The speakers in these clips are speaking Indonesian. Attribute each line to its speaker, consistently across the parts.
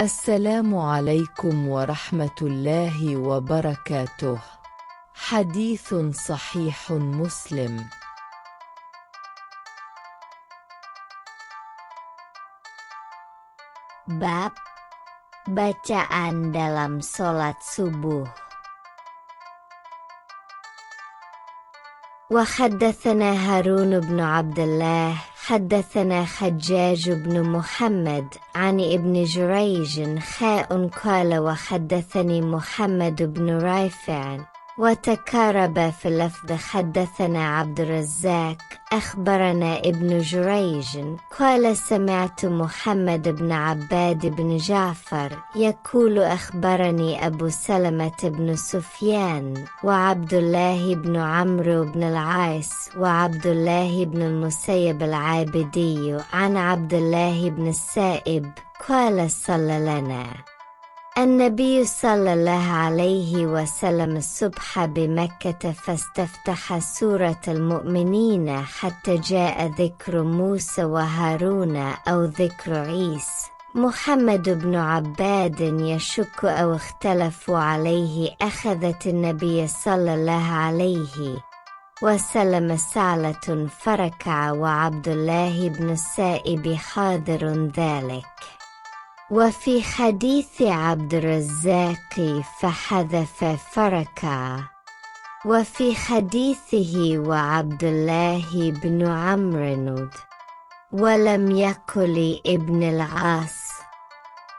Speaker 1: السلام عليكم ورحمة الله وبركاته. حديث صحيح مسلم.
Speaker 2: Bab bacaan dalam sholat subuh. وحدثنا هارون بن عبد الله حدثنا حجاج بن محمد عن ابن جريج قال وحدثني محمد بن رافع وتقارب في اللفظ. حدثنا عبد الرزاق أخبرنا ابن جريج قال سمعت محمد بن عباد بن جعفر يقول أخبرني أبو سلمة بن سفيان وعبد الله بن عمرو بن العاص وعبد الله بن المسيب العابدي عن عبد الله بن السائب قال صلى لنا النبي صلى الله عليه وسلم الصبح بمكة فاستفتح سورة المؤمنين حتى جاء ذكر موسى وهارون أو ذكر عيسى. محمد بن عباد يشك أو اختلفوا عليه. أخذت النبي صلى الله عليه وسلم سعلة فركع وعبد الله بن السائب حاضر ذلك. وفي حديث عبد الرزاق فحذف فركع. وفي حديثه وعبد الله بن عمرو ولم يقل ابن العاص.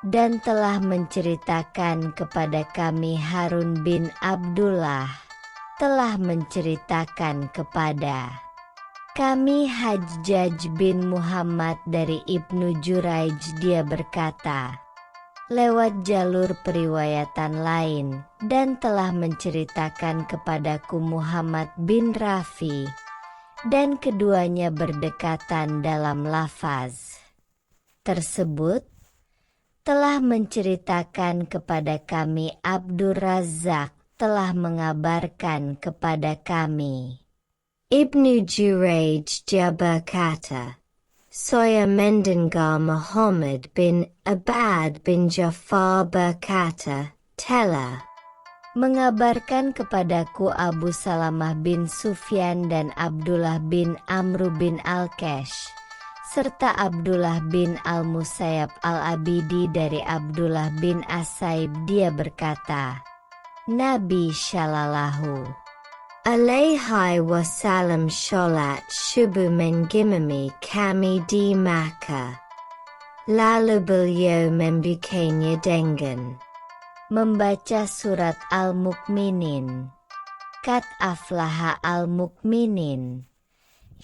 Speaker 2: Dan telah menceritakan kepada kami Harun bin Abdullah telah menceritakan kepada kami Hajjaj bin Muhammad dari Ibnu Jurayj. Dia berkata lewat jalur periwayatan lain dan telah menceritakan kepadaku Muhammad bin Rafi dan keduanya berdekatan dalam lafaz tersebut. Telah menceritakan kepada kami Abdur Razzaq telah mengabarkan kepada kami Ibnu Jurayj berkata, saya mendengar Muhammad bin Abad bin Ja'far berkata, telah mengabarkan kepadaku Abu Salamah bin Sufyan dan Abdullah bin Amr bin Al-Kash, serta Abdullah bin Al-Musayyab Al-Abidi dari Abdullah bin Asaib. Dia berkata, Nabi Shallallahu Alaihi Wasallam sholat subuh mengimami kami di Makkah. Lalu beliau membukanya dengan membaca surat Al-Mu'minin, Qad aflaha Al-Mu'minin,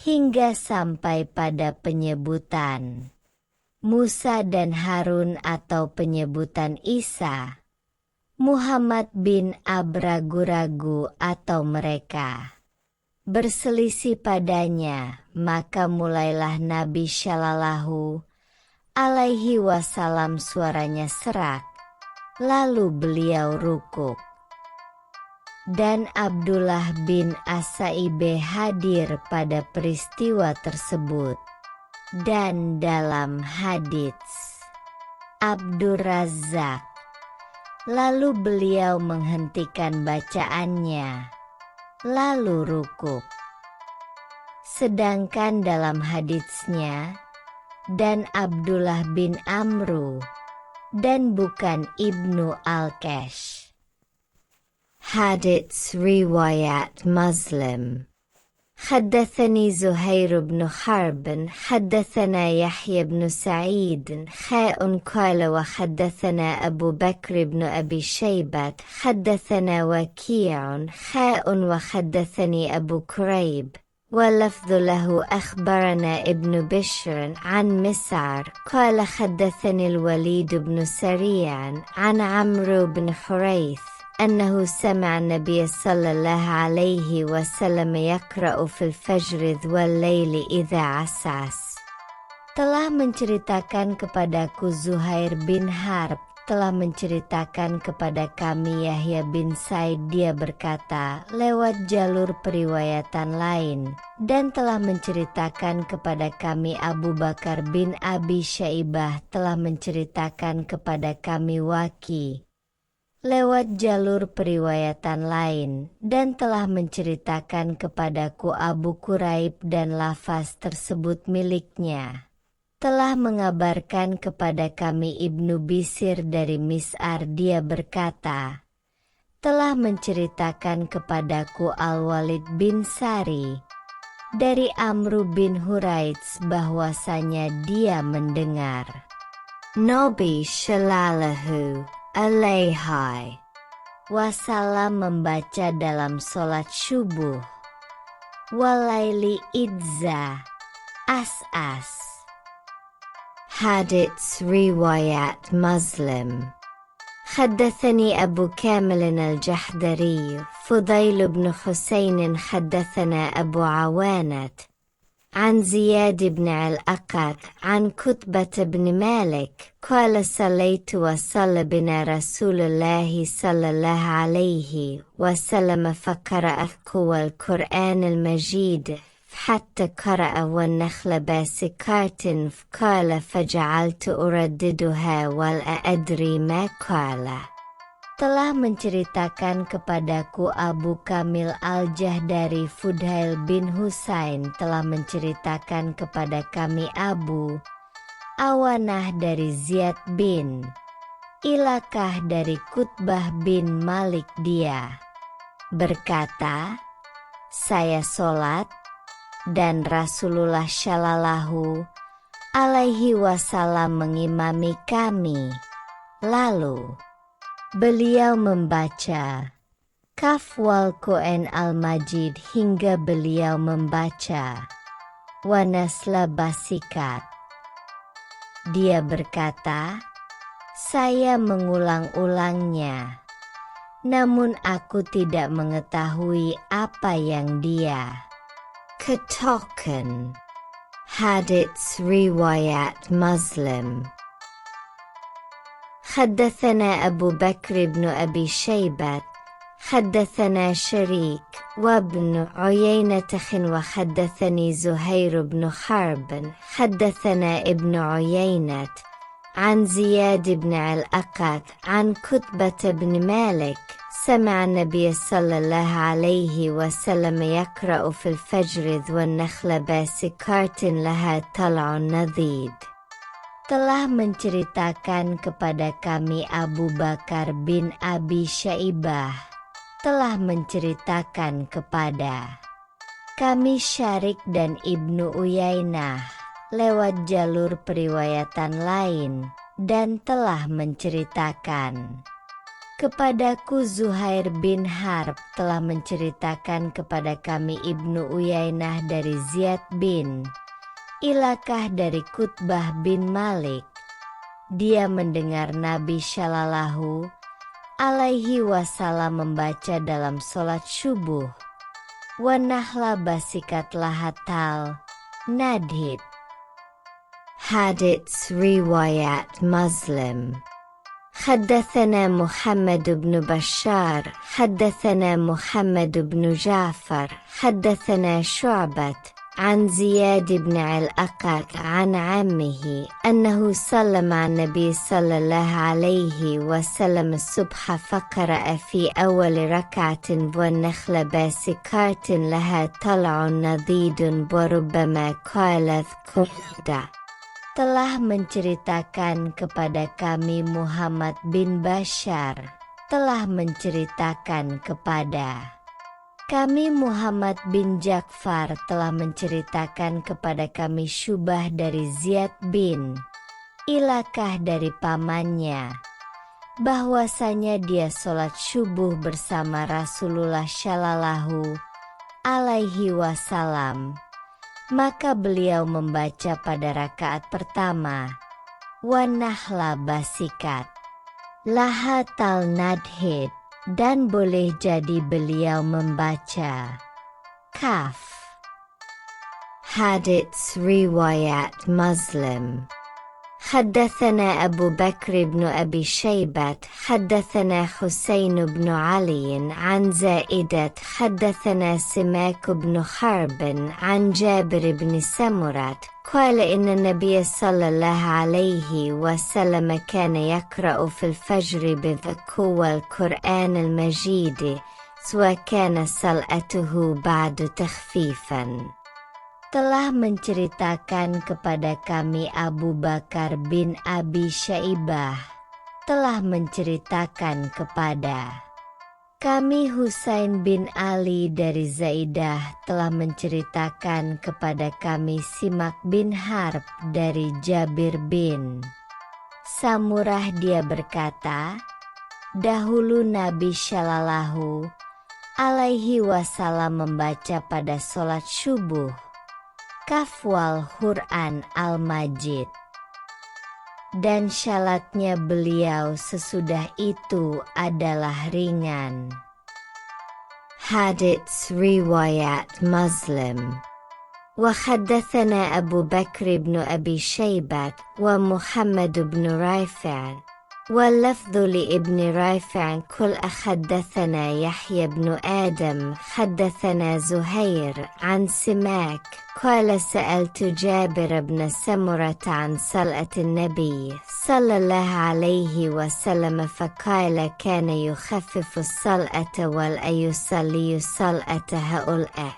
Speaker 2: hingga sampai pada penyebutan Musa dan Harun atau penyebutan Isa. Muhammad bin Ab ragu-ragu atau mereka berselisih padanya, maka mulailah Nabi Shallallahu Alaihi Wasallam suaranya serak, lalu beliau rukuk. Dan Abdullah bin Asaibe hadir pada peristiwa tersebut. Dan dalam hadits Abdur Razzaq, lalu beliau menghentikan bacaannya, lalu rukuk. Sedangkan dalam haditsnya, dan Abdullah bin Amru, dan bukan Ibnu Al-Kash. Hadits riwayat Muslim. حدثني زهير بن حرب حدثنا يحيى بن سعيد قال وحدثنا أبو بكر بن أبي شيبة حدثنا وكيع وحدثني أبو كريب واللفظ له أخبرنا ابن بشر عن مسعر قال حدثني الوليد بن سريع عن عمرو بن حريث أنه سمع النبي صلى الله عليه وسلم يقرأ في الفجر والليل إذا عسعس. Telah menceritakan kepadaku Zuhair bin Harb telah menceritakan kepada kami Yahya bin Said, dia berkata lewat jalur periwayatan lain, dan telah menceritakan kepada kami Abu Bakar bin Abi Syaibah telah menceritakan kepada kami Waki lewat jalur periwayatan lain, dan telah menceritakan kepadaku Abu Quraib, dan lafaz tersebut miliknya. Telah mengabarkan kepada kami Ibnu Bisir dari Mis'ar, dia berkata, telah menceritakan kepadaku Al-Walid bin Sari dari Amru bin Huraits bahwasanya dia mendengar Nabi Shallallahu Alaihi Wasallam membaca dalam sholat subuh, walaili idza as'as. Hadits riwayat Muslim. حدثني أبو كامل الجحدري فضيل بن حسين حدثنا أبو عوانة عن زياد بن الأقط عن كتبة بن مالك قال صليت وصلى بنا رسول الله صلى الله عليه وسلم فقرأ القرآن المجيد حتى قرأ والنخل باسقات قال فجعلت أرددها ولا أدري ما قال. Telah menceritakan kepadaku Abu Kamil Al-Jahdari Fudail bin Husain telah menceritakan kepada kami Abu Awanah dari Ziyad bin Ilakah dari Kutbah bin Malik, dia berkata, saya sholat dan Rasulullah Shallallahu Alaihi Wasallam mengimami kami, lalu beliau membaca Kaf wal Qur'an al-Majid hingga beliau membaca wa nasla basikat. Dia berkata, saya mengulang-ulangnya, namun aku tidak mengetahui apa yang dia katakan. Hadits riwayat Muslim. حدثنا أبو بكر بن أبي شيبة حدثنا شريك وابن عيينة وحدثني زهير بن حرب حدثنا ابن عيينة عن زياد بن الأقط عن كتبة بن مالك سمع النبي صلى الله عليه وسلم يقرأ في الفجر والنخل باسقات لها طلع نضيد. Telah menceritakan kepada kami Abu Bakar bin Abi Syaibah telah menceritakan kepada kami Syarik dan Ibnu Uyainah lewat jalur periwayatan lain, dan telah menceritakan kepadaku Zuhair bin Harb telah menceritakan kepada kami Ibnu Uyainah dari Ziyad bin Ilakah dari Kutbah bin Malik, dia mendengar Nabi Shallallahu Alaihi Wasallam membaca dalam sholat subuh wa nahla basikat lahatal nadhid. Hadits riwayat Muslim. حدثنا محمد بن بشار حدثنا محمد بن جعفر حدثنا شعبة عن زياد بن الأقط عن عمه أنه صلى مع النبي صلى الله عليه وسلم الصبح فقرأ في أول ركعة والنخل باسقات لها طلع نضيد وربما قال اذكر. Telah menceritakan kepada kami Muhammad bin Bashar telah menceritakan kepada kami Muhammad bin Ja'far telah menceritakan kepada kami Syubah dari Ziyad bin Ilakah dari pamannya bahwasanya dia sholat subuh bersama Rasulullah Shallallahu Alaihi Wasallam, maka beliau membaca pada rakaat pertama wa nahla basikat lahatal nadhid, dan boleh jadi beliau membaca Kaf. Hadits riwayat Muslim. حدثنا أبو بكر بن أبي شيبة حدثنا حسين بن علي عن زائدة حدثنا سماك بن حرب عن جابر بن سمرة قال إن النبي صلى الله عليه وسلم كان يقرأ في الفجر بذكو القرآن المجيد وكان صلاته بعد تخفيفا. Telah menceritakan kepada kami Abu Bakar bin Abi Syaibah, telah menceritakan kepada kami Husain bin Ali dari Zaidah, telah menceritakan kepada kami Simak bin Harb dari Jabir bin Samurah, dia berkata, dahulu Nabi Shallallahu Alaihi Wasallam membaca pada sholat subuh Kafwal Quran Al-Majid, dan syalatnya beliau sesudah itu adalah ringan. Hadits riwayat Muslim. Wa haddathana Abu Bakr ibn Abi Shaybat wa Muhammad ibn Rafi' واللفظ لابن رافع قل حدثنا يحيى بن آدم حدثنا زهير عن سماك قال سألت جابر بن سمرة عن صلاة النبي صلى الله عليه وسلم فقال كان يخفف الصلاة ولا يصلي صلاة هؤلاء.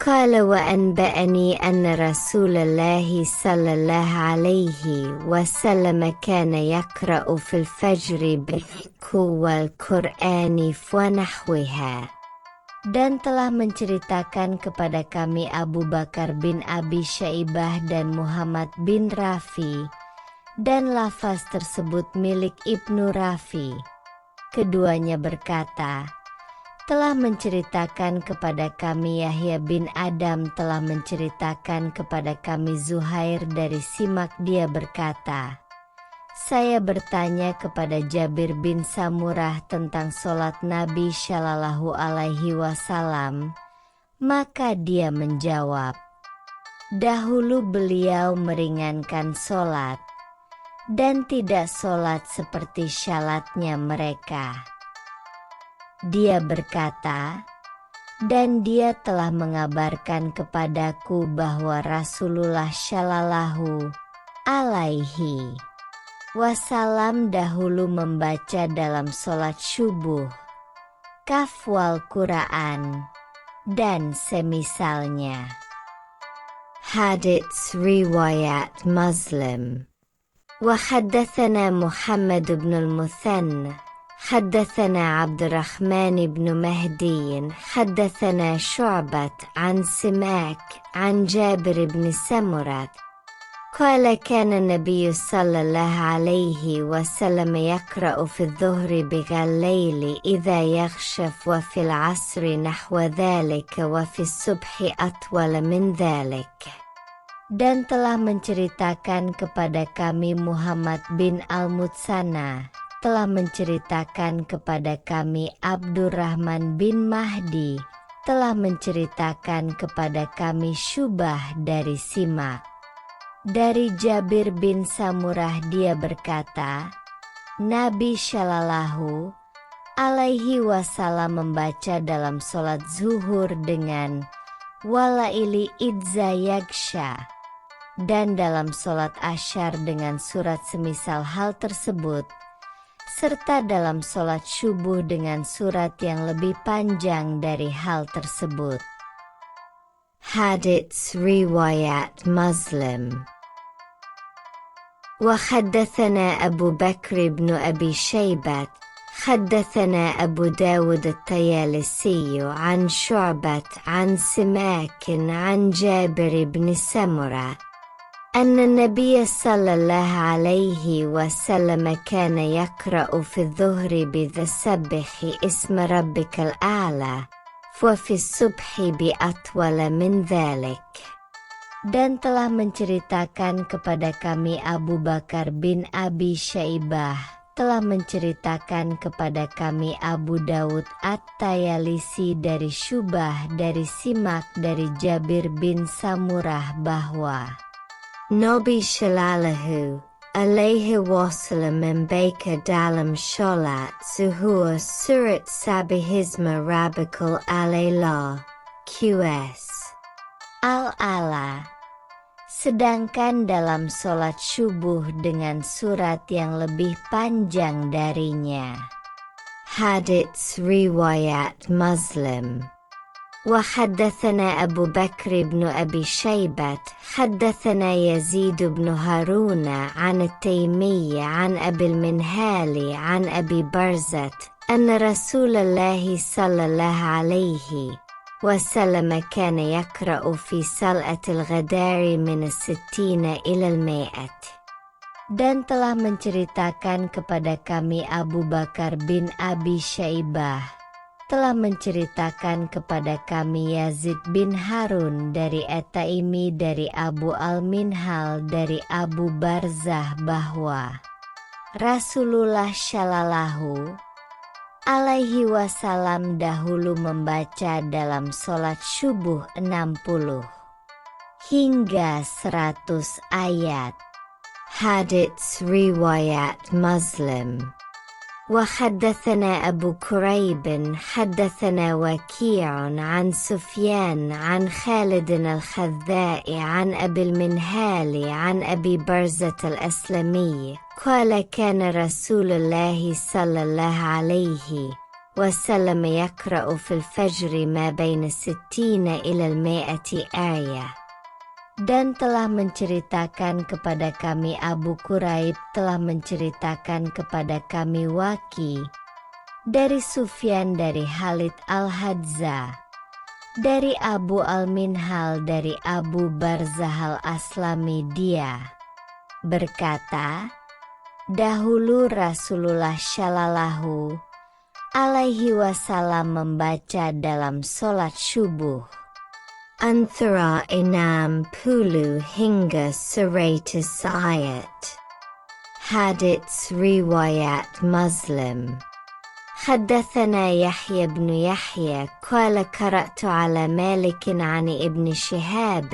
Speaker 2: قال وأنبأني أن رسول الله صلى الله عليه وسلم كان يقرأ في الفجر بالركوع والقرآن ونحوها. Dan telah menceritakan kepada kami Abu Bakar bin Abi Syaibah dan Muhammad bin Rafi, dan lafaz tersebut milik Ibnu Rafi. Keduanya berkata, telah menceritakan kepada kami Yahya bin Adam, telah menceritakan kepada kami Zuhair dari Simak, dia berkata, saya bertanya kepada Jabir bin Samurah tentang solat Nabi Shallallahu Alaihi Wasallam, maka dia menjawab, dahulu beliau meringankan solat, dan tidak solat seperti syalatnya mereka. Dia berkata, dan dia telah mengabarkan kepadaku bahwa Rasulullah Shallallahu Alaihi Wasallam dahulu membaca dalam sholat subuh Kafwal Quran dan semisalnya. Hadits riwayat Muslim. Wa haddathana Muhammad ibn al-Muthanna حدثنا عبد الرحمن بن مهدي حدثنا شعبة عن سماك عن جابر بن سمرة قال كان النبي صلى الله عليه وسلم يقرأ في الظهر بالليل إذا يخشف وفي العصر نحو ذلك وفي الصبح أطول من ذلك. Dan telah menceritakan kepada kami Muhammad bin Al-Mutsana, telah menceritakan kepada kami Abdurrahman bin Mahdi, telah menceritakan kepada kami Syubah dari Simak. Dari Jabir bin Samurah, dia berkata, Nabi Shallallahu Alaihi Wasallam membaca dalam sholat zuhur dengan Walaili idza yagsha, dan dalam sholat asyar dengan surat semisal hal tersebut, serta dalam sholat subuh dengan surat yang lebih panjang dari hal tersebut. Hadits riwayat Muslim. Wa haddathana Abu Bakr ibn Abi Shaybat haddathana Abu Dawud at-Tayalisi an Syu'bat an Simak an Jabir ibn Samurah أن النبي صلى الله عليه وسلم كان يقرأ في الظهر بذا سبح اسم ربك الأعلى وفي الصبح بأطول من ذلك. Dan telah menceritakan kepada kami Abu Bakar bin Abi Syaibah, telah menceritakan kepada kami Abu Dawud At-Tayalisi dari Syubah dari Simak dari Jabir bin Samurah bahwa Nabi Shallallahu alaihi wasallam membaca dalam sholat zuhur surat Sabihizma Rabbikal A'la QS Al-A'la. Sedangkan dalam sholat subuh dengan surat yang lebih panjang darinya. Hadits riwayat Muslim. وحدثنا أبو بكر بن أبي شيبة حدثنا يزيد بن هارون عن التيمي عن أبي المنهال عن أبي برزة أن رسول الله صلى الله عليه وسلم كان يقرأ في صلاة الغداء من 60 إلى 100. Dan telah menceritakan kepada kami Abu Bakar bin Abi Syaibah, telah menceritakan kepada kami Yazid bin Harun dari At-Taimi dari Abu Al-Minhal dari Abu Barzah bahwa Rasulullah Shallallahu Alaihi Wasallam dahulu membaca dalam sholat subuh 60 hingga 100 ayat. Hadits riwayat Muslim. وحدثنا أبو كريب حدثنا وكيع عن سفيان عن خالد الخذاء عن أبي المنهال عن أبي برزة الأسلمي قال كان رسول الله صلى الله عليه وسلم يقرأ في الفجر ما بين 60 إلى 100 آية. Dan telah menceritakan kepada kami Abu Quraib telah menceritakan kepada kami Waki dari Sufyan dari Khalid Al-Hadza dari Abu Al-Minhal dari Abu Barzah Al-Aslami dia berkata, dahulu Rasulullah Shallallahu Alaihi Wasallam membaca dalam sholat subuh antara 60 hingga 100 ayat. Hadits riwayat Muslim. حدثنا يحيى بن يحيى قال قرأت على مالك عن ابن شهاب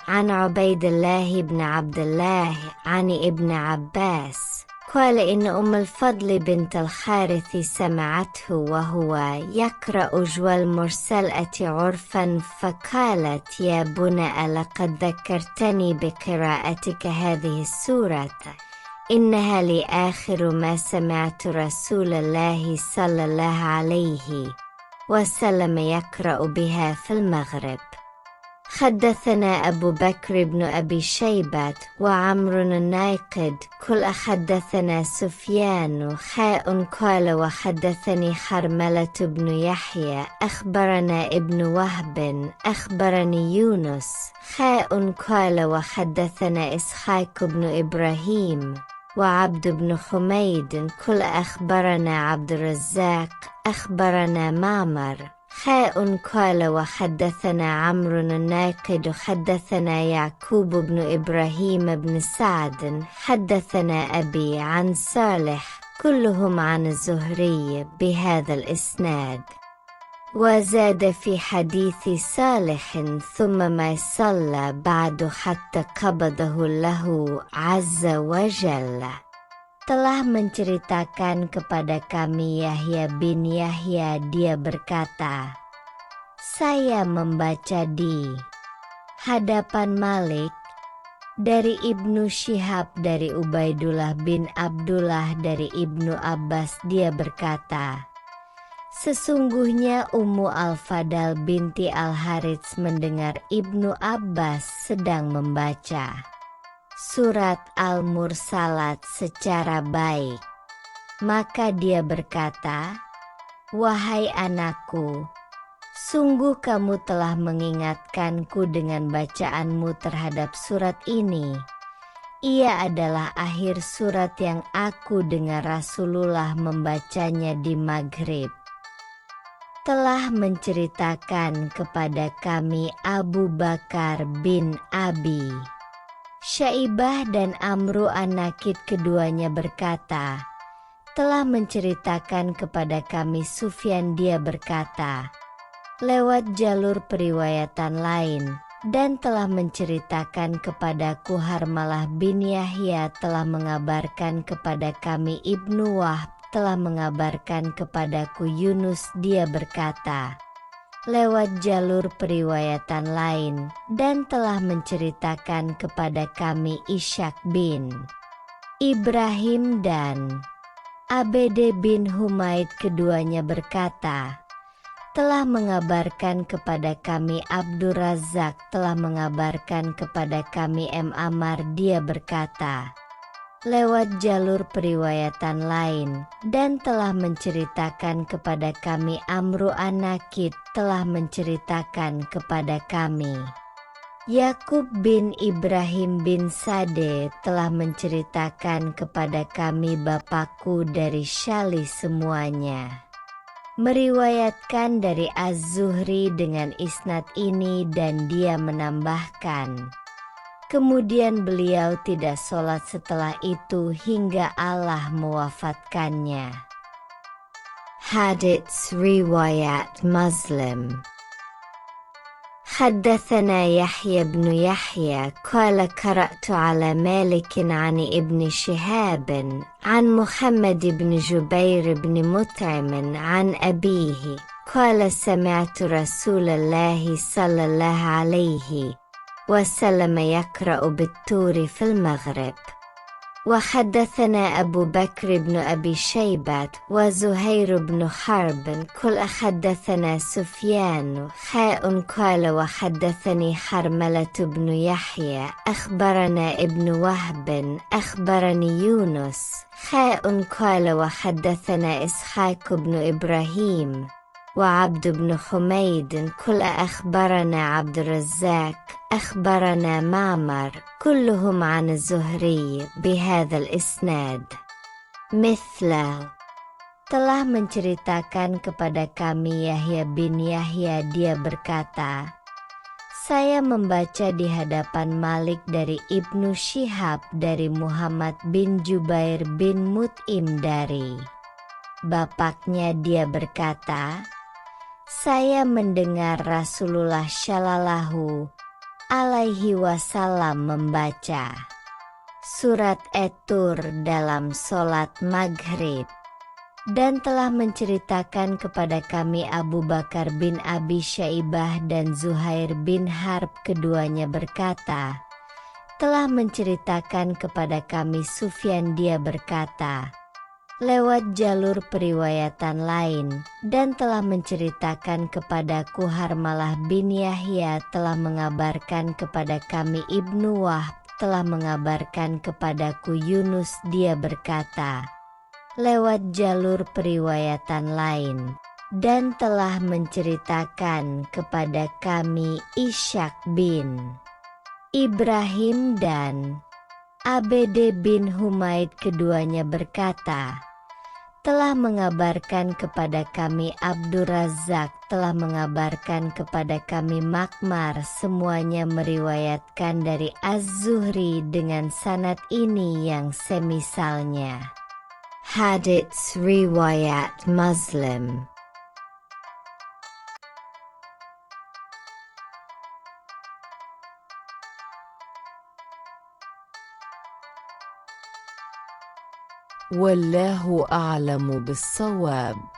Speaker 2: عن عبيد الله بن عبد الله عن ابن عباس قال إن أم الفضل بنت الحارث سمعته وهو يقرأ جوى المرسلة عرفا فقالت يا بنى لقد ذكرتني بقراءتك هذه السورة إنها لآخر ما سمعت رسول الله صلى الله عليه وسلم يقرأ بها في المغرب. حدثنا أبو بكر بن أبي شيبة وعمر الناقد كل حدثنا سفيان خاء قال وحدثني حرملة بن يحيى أخبرنا ابن وهب أخبرني يونس خاء قال وحدثنا إسحاق بن إبراهيم وعبد بن حميد كل أخبرنا عبد الرزاق أخبرنا معمر خاء قال وحدثنا عمرو الناقد حدثنا يعقوب بن إبراهيم بن سعد حدثنا أبي عن صالح كلهم عن الزهري بهذا الإسناد. وزاد في حديث صالح ثم ما صلى بعد حتى قبضه الله عز وجل. Telah menceritakan kepada kami Yahya bin Yahya dia berkata, saya membaca di hadapan Malik dari Ibnu Syihab dari Ubaidullah bin Abdullah dari Ibnu Abbas dia berkata, sesungguhnya Ummu Al-Fadal binti Al-Harits mendengar Ibnu Abbas sedang membaca surat Al-Mursalat secara baik. Maka dia berkata, wahai anakku, sungguh kamu telah mengingatkanku dengan bacaanmu terhadap surat ini. Ia adalah akhir surat yang aku dengar Rasulullah membacanya di Maghrib. Telah menceritakan kepada kami Abu Bakar bin Abi Syaibah dan Amru an-Nakid keduanya berkata, telah menceritakan kepada kami Sufyan dia berkata, lewat jalur periwayatan lain, dan telah menceritakan kepadaku Harmalah bin Yahya telah mengabarkan kepada kami Ibnu Wahb telah mengabarkan kepadaku Yunus dia berkata, lewat jalur periwayatan lain, dan telah menceritakan kepada kami Ishaq bin Ibrahim dan Abd bin Humaid keduanya berkata, telah mengabarkan kepada kami Abdur Razak telah mengabarkan kepada kami M. Ammar dia berkata, lewat jalur periwayatan lain, dan telah menceritakan kepada kami Amru an-Nakid telah menceritakan kepada kami Yakub bin Ibrahim bin Sade telah menceritakan kepada kami bapakku dari Syali semuanya meriwayatkan dari Az-Zuhri dengan isnad ini dan dia menambahkan, kemudian beliau tidak sholat setelah itu hingga Allah mewafatkannya. Hadits Riwayat Muslim. حدثنا يحيى بن يحيى قال قرأت على مالك عن ابن شهاب عن محمد بن جبير بن مطعم عن أبيه قال سمعت رسول الله صلى الله عليه وسلم يقرأ بالطور في المغرب. وحدثنا أبو بكر بن أبي شيبة وزهير بن حرب كل حدثنا سفيان قال وحدثني حرملة بن يحيى أخبرنا ابن وهب أخبرني يونس قال وحدثنا إسحاق بن إبراهيم وعبد بن حميد كل أخبرنا عبد الرزاق أخبرنا معمر كلهم عن الزهري بهذا الإسناد مثله. Telah menceritakan kepada kami Yahya bin Yahya dia berkata, saya membaca di hadapan Malik dari Ibnu Syihab dari Muhammad bin Jubair bin Mut'im dari bapaknya dia berkata, saya mendengar Rasulullah Shallallahu Alaihi Wasallam membaca surat At-Tur dalam sholat maghrib, dan telah menceritakan kepada kami Abu Bakar bin Abi Syaibah dan Zuhair bin Harb keduanya berkata, telah menceritakan kepada kami Sufyan dia berkata, lewat jalur periwayatan lain, dan telah menceritakan kepadaku Harmalah bin Yahya telah mengabarkan kepada kami Ibnu Wahb telah mengabarkan kepadaku Yunus dia berkata, lewat jalur periwayatan lain, dan telah menceritakan kepada kami Ishaq bin Ibrahim dan Abd bin Humaid keduanya berkata, telah mengabarkan kepada kami Abdur Razak telah mengabarkan kepada kami Makmar semuanya meriwayatkan dari Az-Zuhri dengan sanad ini yang semisalnya. Hadits Riwayat Muslim.
Speaker 1: والله أعلم بالصواب.